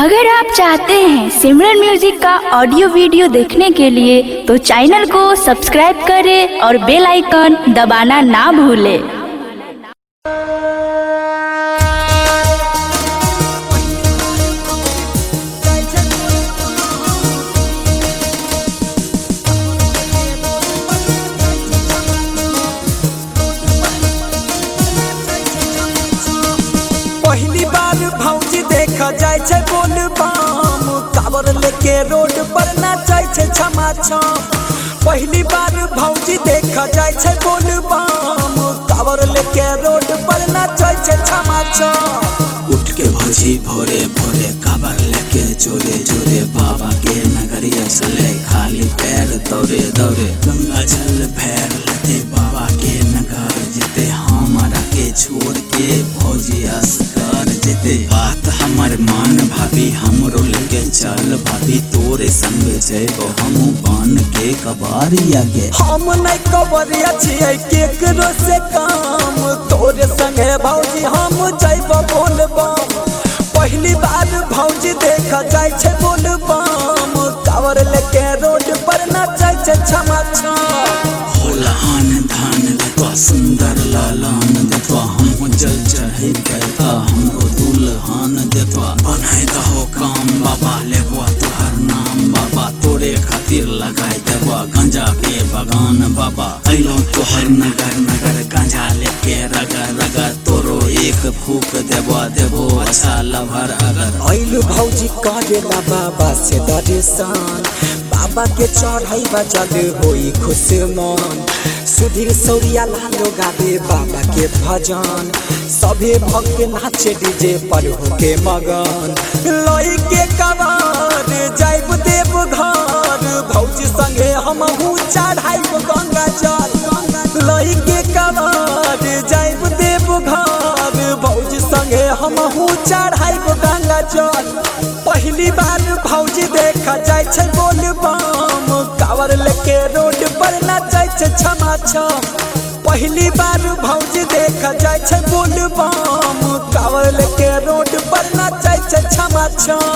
अगर आप चाहते हैं सिमरन म्यूजिक का ऑडियो वीडियो देखने के लिए तो चैनल को सब्सक्राइब करें और बेल आइकन दबाना ना भूलें। पहली बार भौजी देखा जाय छे बोल बम कावर लेके रोड पर नाचै छे छमा छम। पहली बार भौजी देखा जाय छे बोल बम कावर लेके रोड पर नाचै छे छमा छम। उठ के भौजी भोरे भोरे कावर लेके जोरे जोरे बाबा के नगरिया चले खाली पैर दौड़े दौड़े गंगा जल भैर लेते बाबा के नगर जेते हमारा के छोड़ के भौजी अस्कर जेते बात हमर मान भाभी हमरो लेके चल भाभी तोरे संग जेबो हम बन के कबारिया के हम नहीं कबरिया छियै केकरो से काम तोरे संगे भौजी हम जइबो बोल बम। पहली बार भौजी देखा जाय छे बोल बम कावर लेके रोड पर नाचै छे छमा छम। होलान धान देखो सुंदर लालान देखो हम जल चढ़े कहता हमको दुल्हन देखो बनाए दहो काम बाबा लेबो तोहर नाम बाबा तोरे खातिर लगाई देबो गंजा के बगान बाबा अइलो तोहर नगर नगर गंजा लेके रगर रगर तोरो एक फूक देबो अच्छा लभर अगर आइल भौजी करेला बाबा से दर्शन बाबा के चढ़ाई बजल होई खुश मन। सुधीर सौरिया लालो गावे बाबा के भजन सभे भक्त नाचे डीजे पर होके मगन। लई के कवार जाइब देव घर भौजी संगे हमहू चढ़ाइब गंगा जल। लई के कवार जाइब देव घर भौजी संगे हमहू चढ़ाइब गंगा जल। पहली बार भौजी देखा जाय छे बोल बम कावर लेके रोड पर नाचै छे छमा छम। पहली बार भौजी देखा जाय छे बोल बम कावर लेके रोड पर नाचै छे छमा छम।